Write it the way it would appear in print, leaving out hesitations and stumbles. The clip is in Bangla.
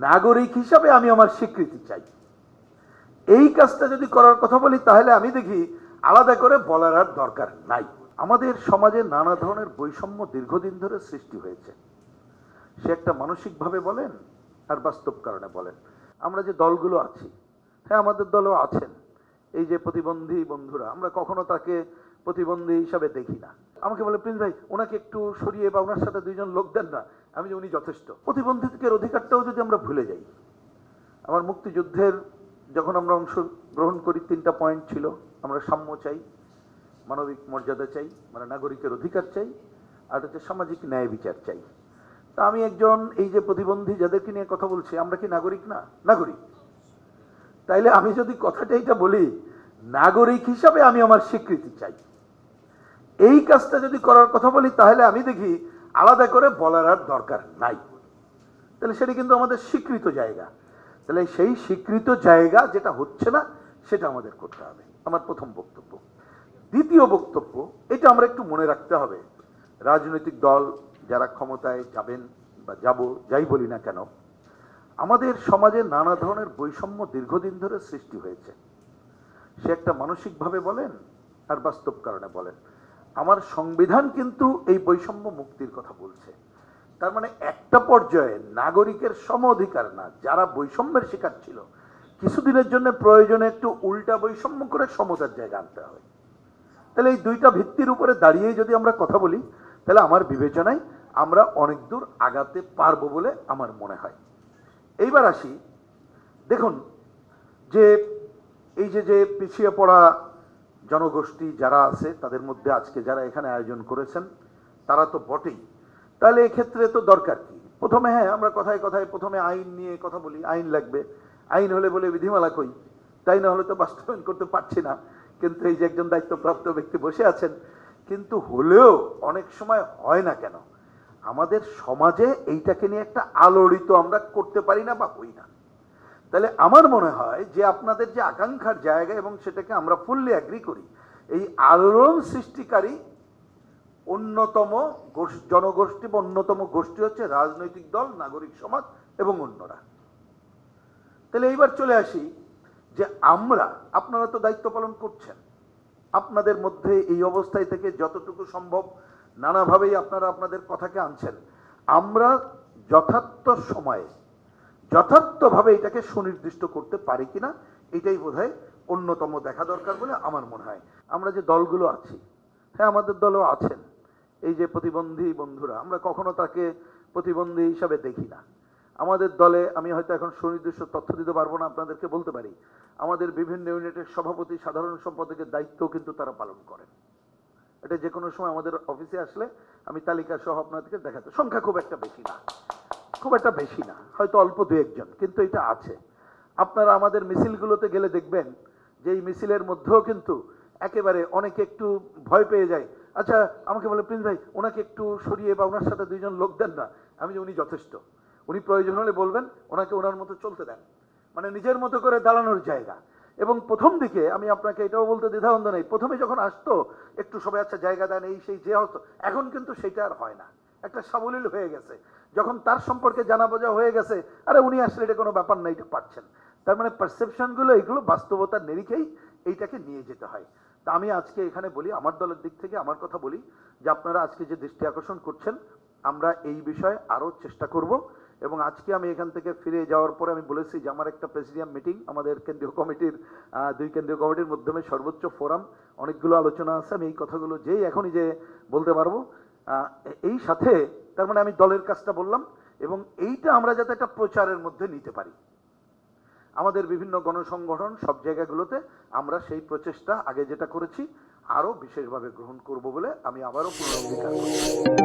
নাগরিক হিসাবে আমি আমার স্বীকৃতি চাই। এই কাজটা যদি করার কথা বলি তাহলে আমি দেখি আলাদা করে বলার আর দরকার নাই। আমাদের সমাজে নানা ধরনের বৈষম্য দীর্ঘদিন ধরে সৃষ্টি হয়েছে, সে একটা মানসিকভাবে বলেন আর বাস্তব কারণে বলেন। আমরা যে দলগুলো আছি, হ্যাঁ আমাদের দলও আছেন এই যে প্রতিবন্ধী বন্ধুরা, আমরা কখনো তাকে প্রতিবন্ধী হিসাবে দেখি না। আমাকে বলে, প্রিন্স ভাই ওনাকে একটু সরিয়ে বা ওনার সাথে দুইজন লোক দেন না, আমি যে উনি যথেষ্ট। প্রতিবন্ধীদের অধিকারটাও যদি আমরা ভুলে যাই, আমার মুক্তিযুদ্ধের যখন আমরা অংশগ্রহণ করি 3টা পয়েন্ট ছিল। আমরা সাম্য চাই, মানবিক মর্যাদা চাই, মানে নাগরিকের অধিকার চাই, আর হচ্ছে সামাজিক ন্যায় বিচার চাই। তা আমি একজন এই যে প্রতিবন্ধী যাদেরকে নিয়ে কথা বলছি, আমরা কি নাগরিক না? নাগরিক। তাইলে আমি যদি কথাটা এটা বলি, নাগরিক হিসাবে আমি আমার স্বীকৃতি চাই। এই কাজটা যদি করার কথা বলি তাহলে আমি দেখি আলাদা করে বলার আর দরকার নাই। তাহলে সেটা কিন্তু আমাদের স্বীকৃত জায়গা। তাহলে সেই স্বীকৃত জায়গা যেটা হচ্ছে না সেটা আমাদের করতে হবে, আমার প্রথম বক্তব্য। দ্বিতীয় বক্তব্য, এটা আমরা একটু মনে রাখতে হবে, রাজনৈতিক দল যারা ক্ষমতায় যাবেন বা যাই বলি না কেন, আমাদের সমাজে নানা ধরনের বৈষম্য দীর্ঘদিন ধরে সৃষ্টি হয়েছে, সে একটা মানসিকভাবে বলেন আর বাস্তব কারণে বলেন। আমার সংবিধান কিন্তু এই বৈষম্য মুক্তির কথা বলছে। তার মানে একটা পর্যায়ে নাগরিকের সম অধিকার না, যারা বৈষম্যের শিকার ছিল, কিছুদিনের জন্য প্রয়োজনে একটু উল্টা বৈষম্য করে সমতার জায়গা আনতে হবে। তাহলে এই দুইটা ভিত্তির উপরে দাঁড়িয়েই যদি আমরা কথা বলি, তাহলে আমার বিবেচনায় আমরা অনেক দূর আগাতে পারবো বলে আমার মনে হয়। এইবার আসি, দেখুন যে এই যে পিছিয়ে পড়া জনগোষ্ঠী যারা আছে, তাদের মধ্যে আজকে যারা এখানে আয়োজন করেছেন তারা তো বটেই। তাহলে এক্ষেত্রে তো দরকার কি? প্রথমে হ্যাঁ আমরা কথায় কথায় প্রথমে আইন নিয়ে কথা বলি, আইন লাগবে, আইন হলে বলে বিধিমালা কই, তাই না হলে তো বাস্তবায়ন করতে পারছি না। কিন্তু এই যে একজন দায়িত্বপ্রাপ্ত ব্যক্তি বসে আছেন, কিন্তু হলেও অনেক সময় হয় না কেন? আমাদের সমাজে এইটাকে নিয়ে একটা আলোড়িত আমরা করতে পারি না বা হই না। তাহলে আমার মনে হয় যে আপনাদের যে আকাঙ্ক্ষার জায়গা এবং সেটাকে আমরা ফুললি অ্যাগ্রি করি, এই আলোড়ন সৃষ্টিকারী অন্যতম জনগোষ্ঠী বা অন্যতম গোষ্ঠী হচ্ছে রাজনৈতিক দল, নাগরিক সমাজ এবং অন্যরা। তাহলে এইবার চলে আসি যে আপনারা তো দায়িত্ব পালন করছেন, আপনাদের মধ্যে এই অবস্থায় থেকে যতটুকু সম্ভব নানাভাবেই আপনারা আপনাদের কথাকে আনছেন। আমরা যথার্থ সময়ে যথার্থভাবে এটাকে সুনির্দিষ্ট করতে পারি কিনা, এটাই বোধহয় অন্যতম দেখা দরকার বলে আমার মনে হয়। আমরা যে দলগুলো আছি, হ্যাঁ আমাদের দলও আছেন এই যে প্রতিবন্ধী বন্ধুরা, আমরা কখনো তাকে প্রতিবন্ধী হিসাবে দেখি না। আমাদের দলে আমি হয়তো এখন সুনির্দিষ্ট তথ্য দিতে পারবো না, আপনাদেরকে বলতে পারি আমাদের বিভিন্ন ইউনিটের সভাপতি, সাধারণ সম্পাদকের দায়িত্ব কিন্তু তারা পালন করেন। এটা যে কোনো সময় আমাদের অফিসে আসলে আমি তালিকা সহ আপনাদেরকে দেখাতে, সংখ্যা খুব একটা বেশি না, হয়তো অল্প দু একজন, কিন্তু এটা আছে। আপনারা আমাদের মিছিলগুলোতে গেলে দেখবেন যে এই মিছিলের মধ্যেও কিন্তু একেবারে অনেকে একটু ভয় পেয়ে যায়। আচ্ছা আমাকে বলে, প্রিন্স ভাই ওনাকে একটু সরিয়ে বা ওনার সাথে দুইজন লোক দেন না, আমি যে উনি যথেষ্ট, উনি প্রয়োজন হলে বলবেন, ওনাকে ওনার মতো চলতে দেন, মানে নিজের মতো করে দাঁড়ানোর জায়গা। এবং প্রথম দিকে আমি আপনাকে এটাও বলতে দ্বিধাদ্বন্দ্ব নেই, প্রথমে যখন আসতো একটু সবাই আচ্ছা জায়গা দেন, এই সেই যে হতো, এখন কিন্তু সেটা আর হয় না, একটা সাবলীল হয়ে গেছে। যখন তার সম্পর্কে জানা বোঝা হয়ে গেছে, আরে উনি আসলে এটা কোনো ব্যাপার না, এটা পারছেন। তার মানে পারসেপশনগুলো এগুলো বাস্তবতার নিরিখেই এইটাকে নিয়ে যেতে হয়। তা আমি আজকে এখানে বলি, আমার দলের দিক থেকে আমার কথা বলি যে আপনারা আজকে যে দৃষ্টি আকর্ষণ করছেন, আমরা এই বিষয়ে আরও চেষ্টা করব। এবং আজকে আমি এখান থেকে ফিরে যাওয়ার পরে আমি বলেছি যে আমার একটা প্রেসিডিয়াম মিটিং, আমাদের কেন্দ্রীয় কমিটির 2 কেন্দ্রীয় কমিটির মাধ্যমে সর্বোচ্চ ফোরাম, অনেকগুলো আলোচনা আছে, আমি এই কথাগুলো যেই এখনই যে বলতে পারবো। এই সাথে তার মানে আমি দলের কাজটা বললাম, এবং এইটা আমরা যাতে একটা প্রচারের মধ্যে নিতে পারি, আমাদের বিভিন্ন গণসংগঠন সব জায়গাগুলোতে আমরা সেই প্রচেষ্টা আগে যেটা করেছি আরো বিশেষভাবে গ্রহণ করব বলে আমি আবারও পুনরুদ্ধার করছি।